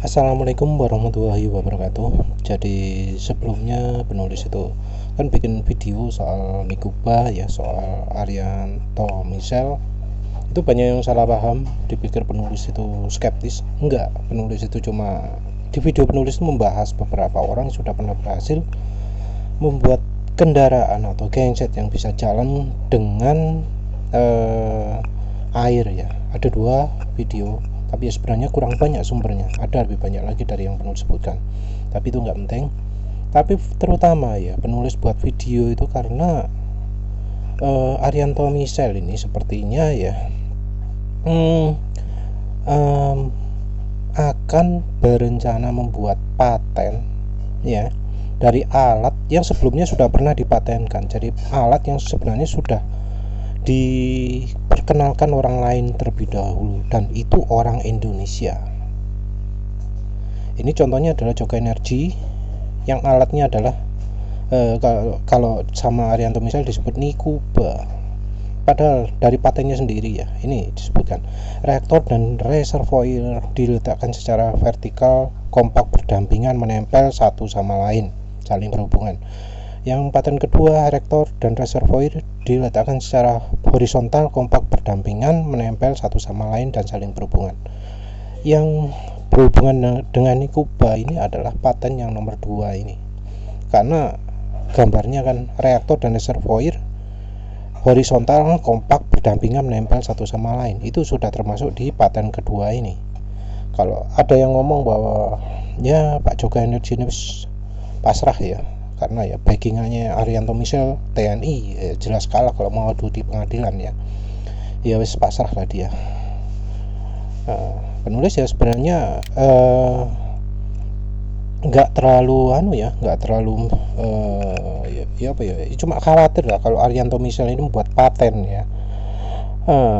Assalamualaikum warahmatullahi wabarakatuh. Jadi sebelumnya penulis itu kan bikin video soal Mikuba ya, soal Arianto Misel. Itu banyak yang salah paham, dipikir penulis itu skeptis. Enggak, penulis itu cuma di video penulis itu membahas beberapa orang sudah pernah berhasil membuat kendaraan atau genset yang bisa jalan dengan air ya. Ada dua video, tapi ya sebenarnya kurang banyak sumbernya, ada lebih banyak lagi dari yang penulis sebutkan, tapi itu nggak penting. Tapi terutama ya penulis buat video itu karena Arianto Misel ini sepertinya ya akan berencana membuat paten ya dari alat yang sebelumnya sudah pernah dipatenkan. Jadi alat yang sebenarnya sudah diperkenalkan orang lain terlebih dahulu, dan itu orang Indonesia. Ini contohnya adalah Joko Energi yang alatnya adalah kalau sama Arianto Misel disebut Nikuba, padahal dari patennya sendiri ya ini disebutkan reaktor dan reservoir diletakkan secara vertikal, kompak, berdampingan, menempel satu sama lain, saling berhubungan. Yang paten kedua, reaktor dan reservoir diletakkan secara horizontal, kompak, berdampingan, menempel satu sama lain dan saling berhubungan. Yang berhubungan dengan Nikuba ini adalah paten yang nomor 2 ini, karena gambarnya kan reaktor dan reservoir horizontal, kompak, berdampingan, menempel satu sama lain. Itu sudah termasuk di paten kedua ini. Kalau ada yang ngomong bahwa ya Pak Joko Energi ini pasrah ya, karena ya backingannya Arianto Misel TNI ya, jelas kalah kalau mau adu di pengadilan ya wis pasrah lah dia. Penulis ya sebenarnya nggak terlalu nggak terlalu cuma khawatir lah kalau Arianto Misel ini membuat paten ya.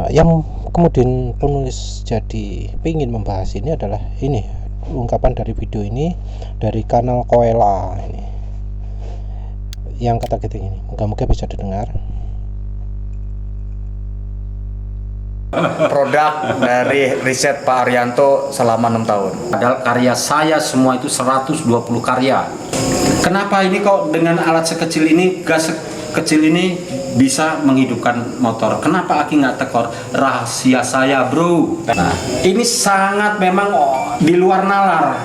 Yang kemudian penulis jadi ingin membahas ini adalah ini ungkapan dari video ini dari kanal Koela ini yang kata gitu ini, moga-moga bisa didengar. Produk dari riset Pak Arianto selama 6 tahun. Padahal karya saya semua itu 120 karya. Kenapa ini kok dengan alat sekecil ini, gas sekecil ini bisa menghidupkan motor? Kenapa Aki nggak tekor? Rahasia saya, bro. Nah, ini sangat memang di luar nalar.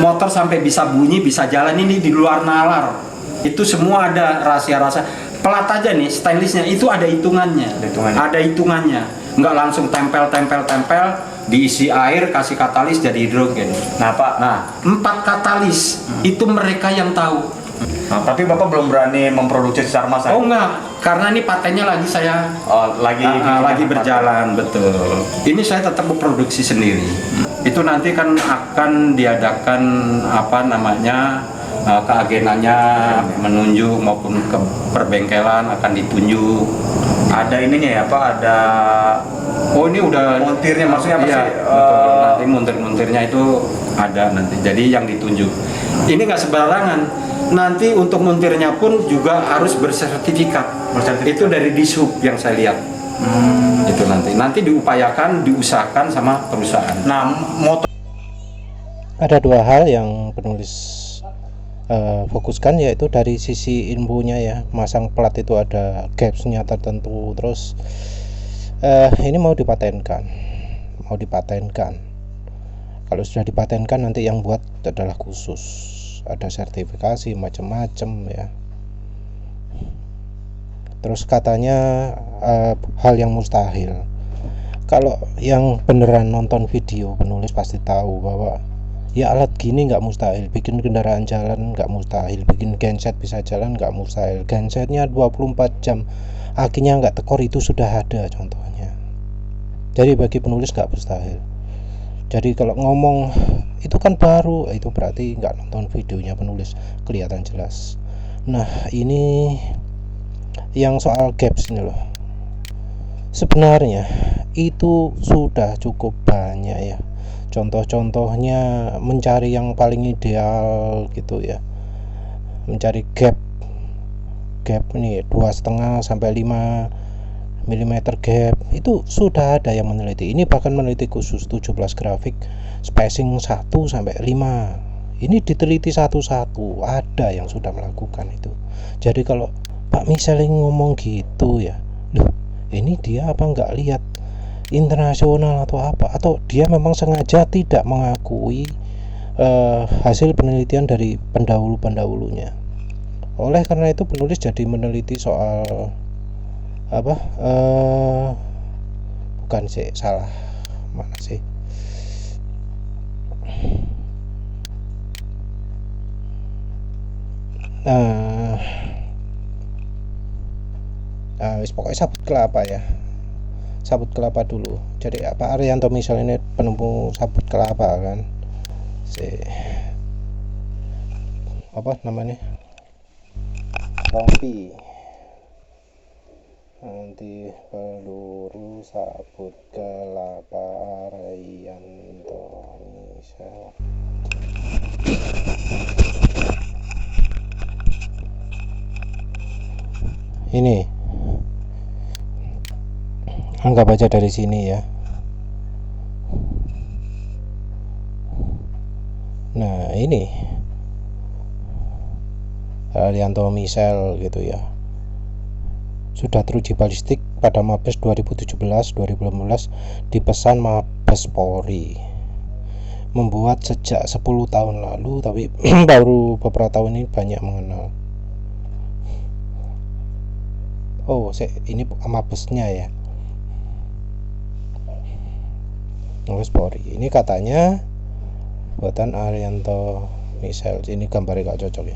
Motor sampai bisa bunyi, bisa jalan ini di luar nalar. Itu semua ada rahasia-rahasia. Pelat aja nih, stainlessnya itu ada hitungannya. Ada hitungannya. Nggak langsung tempel, diisi air, kasih katalis jadi hidrogen. Nah Pak, 4 katalis itu mereka yang tahu. tapi Bapak belum berani memproduksi secara massal. Oh enggak, karena ini patennya lagi saya lagi berjalan, betul. Ini saya tetap memproduksi sendiri. Itu nanti kan akan diadakan keagenannya, menunjuk maupun ke perbengkelan akan ditunjuk. Ada ininya ya Pak, ada ini udah montirnya, maksudnya apa iya, sih? Betul. Nanti montir-montirnya itu ada nanti. Jadi yang ditunjuk. Ini nggak sembarangan. Nanti untuk montirnya pun juga harus bersertifikat. Itu dari Dishub yang saya lihat. Itu nanti diusahakan sama perusahaan. Nah, motor Ada dua hal yang penulis fokuskan, yaitu dari sisi ilmunya ya, masang plat itu ada gapsnya tertentu, terus ini mau dipatenkan. Kalau sudah dipatenkan nanti yang buat adalah khusus, ada sertifikasi macam-macam ya. Terus katanya hal yang mustahil. Kalau yang beneran nonton video penulis pasti tahu bahwa ya alat gini nggak mustahil, bikin kendaraan jalan nggak mustahil, bikin genset bisa jalan nggak mustahil, gensetnya 24 jam akinya nggak tekor, itu sudah ada contohnya. Jadi bagi penulis nggak mustahil. Jadi kalau ngomong itu kan baru, itu berarti nggak nonton videonya penulis, kelihatan jelas. Nah ini yang soal gaps ini loh, sebenarnya itu sudah cukup banyak ya. Contoh-contohnya mencari yang paling ideal gitu ya, mencari gap ini 2,5 sampai 5 millimeter gap, itu sudah ada yang meneliti. Ini bahkan meneliti khusus 17 grafik spacing 1 sampai 5. Ini diteliti satu-satu, ada yang sudah melakukan itu. Jadi kalau Pak Michel ngomong gitu ya, loh ini dia apa nggak lihat internasional atau apa, atau dia memang sengaja tidak mengakui hasil penelitian dari pendahulu-pendahulunya. Oleh karena itu penulis jadi meneliti soal apa, bukan sih, salah, mana sih, pokoknya sabut kelapa ya, sabut kelapa dulu. Jadi Pak Arianto Misal ini penemu sabut kelapa kan, apa namanya, rompi anti peluru sabut kelapa Arianto Misal. Ini anggap aja dari sini ya. Nah ini Arianto Misal gitu ya, sudah teruji balistik pada Mabes 2017-2018, dipesan Mabes Polri, membuat sejak 10 tahun lalu, tapi baru beberapa tahun ini banyak mengenal. Oh, ini Mabesnya ya, Mabes Polri. Ini katanya buatan Arianto Misal. Ini gambarnya gak cocok ya,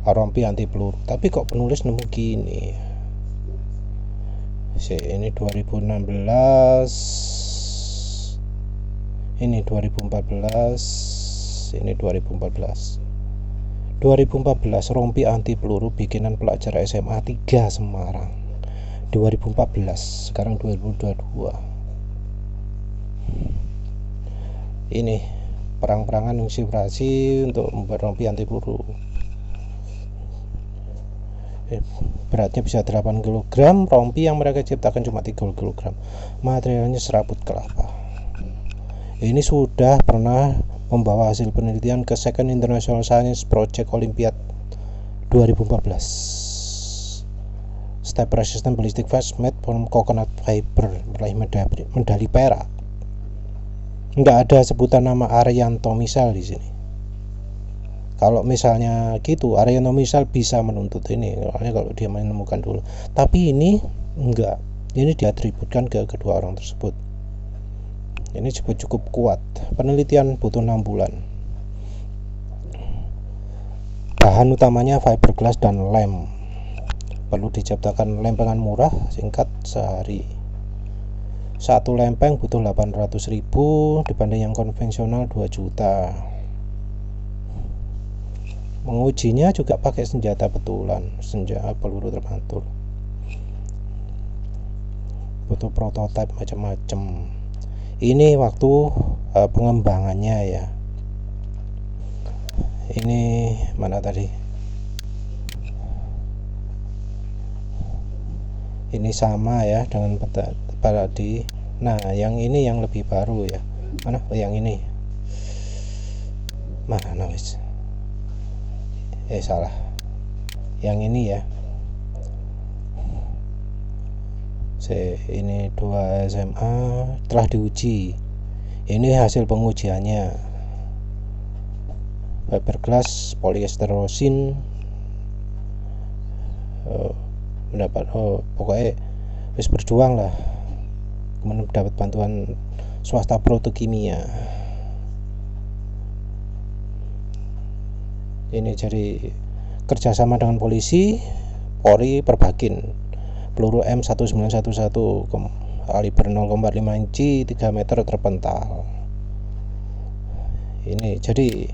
rompi anti peluru, tapi kok penulis nemu gini. Ini 2016, ini 2014, ini 2014 rompi anti peluru bikinan pelajar SMA 3 Semarang 2014, sekarang 2022. Ini perang-perangan inspirasi untuk membuat rompi anti peluru. Beratnya bisa 8 kg, rompi yang mereka ciptakan cuma 3 kg. Materialnya serabut kelapa. Ini sudah pernah membawa hasil penelitian ke Second International Science Project Olympiad 2014. Step resistant ballistic vest made from coconut fiber, meraih medali perak. Nggak ada sebutan nama Arianto Misal di sini. Kalau misalnya gitu, Arianto Misal bisa menuntut ini, kalau dia menemukan dulu. Tapi ini enggak, ini diatributkan ke kedua orang tersebut. Ini cukup kuat. Penelitian butuh 6 bulan. Bahan utamanya fiberglass dan lem. Perlu diciptakan lempengan murah, singkat, sehari. Satu lempeng butuh 800.000 dibanding yang konvensional 2 juta. Mengujinya juga pakai senjata betulan, senjata peluru terpantul. Butuh prototipe macam-macam. Ini waktu pengembangannya ya. Ini mana tadi? Ini sama ya dengan pada di. Nah, yang ini yang lebih baru ya. Mana? Oh, yang ini. Mana wis? Salah. Yang ini ya. Ini 2 SMA telah diuji. Ini hasil pengujiannya. Fiberglass, polyester rosin, mendapat pokoknya wis berjuang lah, kemudian mendapat bantuan swasta Protokimia. Ini jadi kerjasama dengan polisi, Polri Perbakin, peluru M1911 kaliber 0,5 inci 3 meter terpental. Ini jadi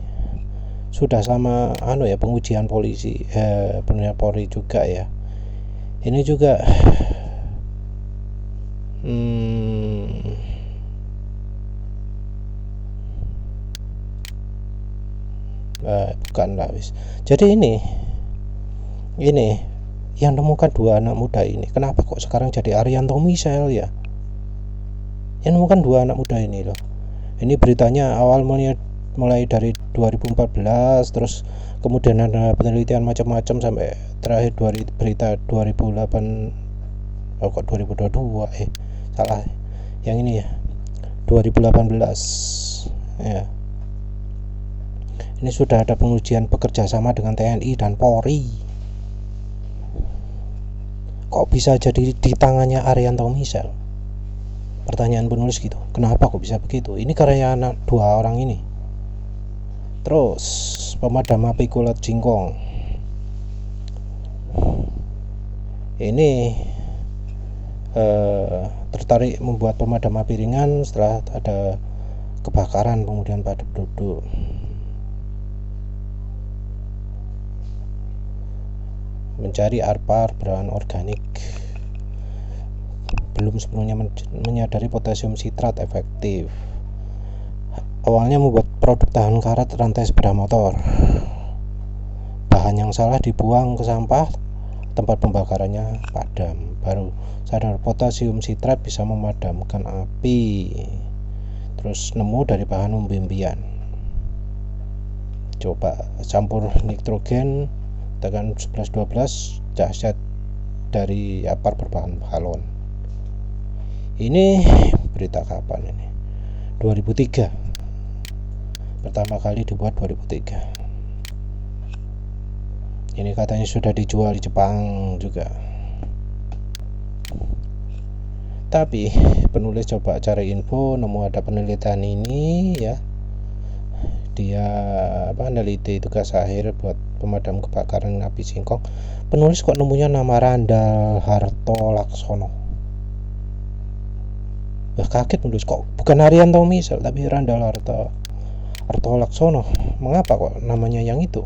sudah sama pengujian polisi, penelitian Polri juga ya. Ini juga bukan lah wis. Jadi ini yang nemukan dua anak muda ini. Kenapa kok sekarang jadi Arianto Michelle ya? Yang nemukan dua anak muda ini loh. Ini beritanya awal mulai dari 2014, terus kemudian ada penelitian macam-macam sampai terakhir berita 2008. Oh kok 2022 salah. Yang ini ya 2018 ya. Ini sudah ada pengujian bekerja sama dengan TNI dan Polri. Kok bisa jadi di tangannya Arianto Michelle? Pertanyaan penulis gitu. Kenapa kok bisa begitu? Ini karya anak dua orang ini. Terus pemadam api Kulit Jingkong. Ini tertarik membuat pemadam api ringan setelah ada kebakaran kemudian padat penduduk. Mencari arpar berbahan organik. Belum sepenuhnya menyadari potasium sitrat efektif. Awalnya membuat produk tahan karat rantai sepeda motor. Bahan yang salah dibuang ke sampah, tempat pembakarannya padam. Baru sadar potasium sitrat bisa memadamkan api. Terus nemu dari bahan umbi-umbian. Coba campur nitrogen, tekan 11-12, dahsyat dari arpar berbahan balon. Ini berita kapan ini? 2003. Pertama kali dibuat 2003. Ini katanya sudah dijual di Jepang juga. Tapi penulis coba cari info, nemu ada penelitian ini ya. Dia neliti tugas akhir buat pemadam kebakaran api singkong. Penulis kok nemunya nama Randall Harto Laksono. Kaget penulis, kok bukan Arianto Michelle tapi Randall Harto Laksono. Mengapa kok namanya yang itu?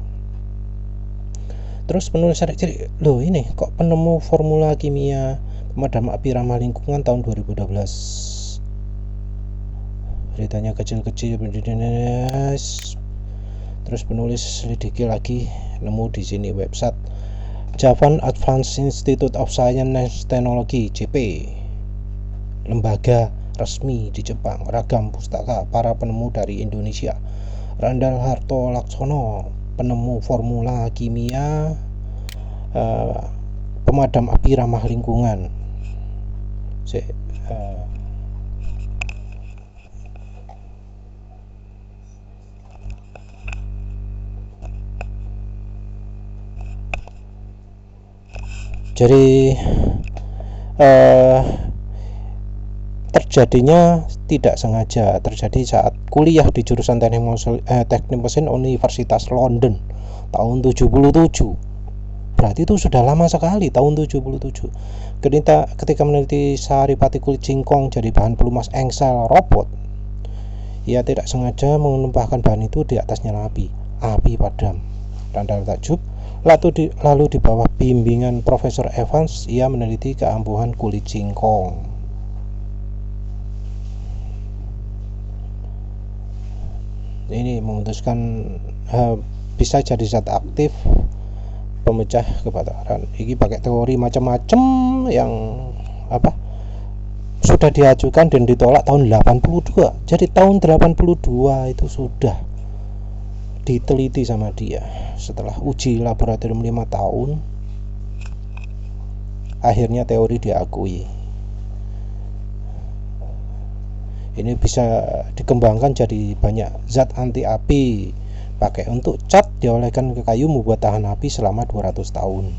Terus penulis cari, loh ini kok penemu formula kimia pemadam api ramah lingkungan tahun 2012. Beritanya kecil-kecil. Terus penulis selidiki lagi, nemu di sini website Japan Advanced Institute of Science and Technology (JP), lembaga resmi di Jepang. Ragam pustaka para penemu dari Indonesia. Randall Harto Laksono, penemu formula kimia pemadam api ramah lingkungan. Jadi terjadinya tidak sengaja, terjadi saat kuliah di jurusan teknik mesin Universitas London tahun 77. Berarti itu sudah lama sekali, tahun 77. Ketika meneliti saripati kulit jingkong jadi bahan pelumas engsel robot, ia tidak sengaja menumpahkan bahan itu di atas nyala api padam. Randall takjub. Lalu di bawah bimbingan Profesor Evans, ia meneliti keampuhan kulit jingkong. Ini memutuskan bisa jadi zat aktif pemecah kebakaran. Ini pakai teori macam-macam yang sudah diajukan dan ditolak tahun 82. Jadi tahun 82 itu sudah diteliti sama dia. Setelah uji laboratorium 5 tahun, akhirnya teori diakui. Ini bisa dikembangkan jadi banyak zat anti api. Pakai untuk cat, dioleskan ke kayu membuat tahan api selama 200 tahun.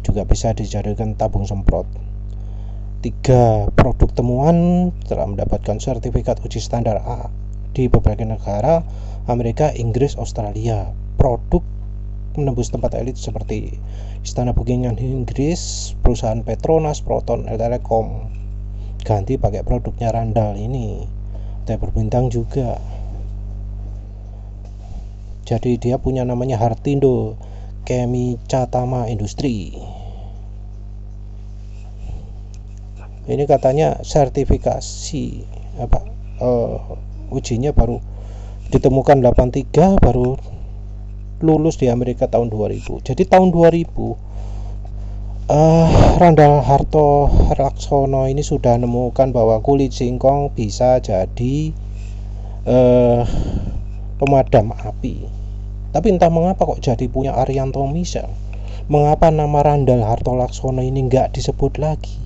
Juga bisa dijadikan tabung semprot. 3 produk temuan telah mendapatkan sertifikat uji standar A di berbagai negara, Amerika, Inggris, Australia. Produk menembus tempat elit seperti Istana Buckingham Inggris, perusahaan Petronas, Proton, Telekom. Ganti pakai produknya Randall ini. Dia berbintang juga. Jadi dia punya namanya Hartindo Chemicatama Industri. Ini katanya sertifikasi ujinya baru ditemukan 83, baru lulus di Amerika tahun 2000. Jadi tahun 2000 Randall Harto Laksono ini sudah menemukan bahwa kulit singkong bisa jadi pemadam api. Tapi entah mengapa kok jadi punya Arianto Misel. Mengapa nama Randall Harto Laksono ini nggak disebut lagi?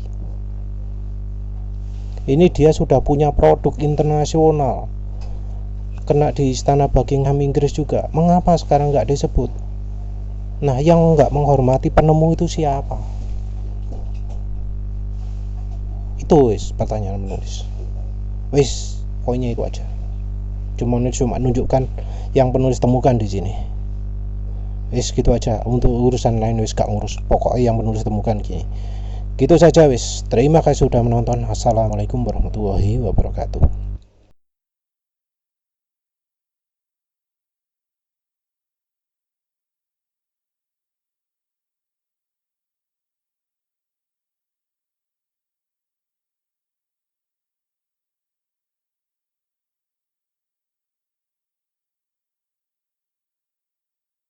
Ini dia sudah punya produk internasional, kena di istana Buckingham Inggris juga. Mengapa sekarang nggak disebut? Nah, yang nggak menghormati penemu itu siapa? Itu wis pertanyaan menulis. Wis, poinnya itu aja. Cuma nunjukkan yang penulis temukan di sini. Wis gitu aja. Untuk urusan lain wis gak ngurus. Pokoknya yang penulis temukan gini. Gitu saja wis. Terima kasih sudah menonton. Assalamualaikum warahmatullahi wabarakatuh.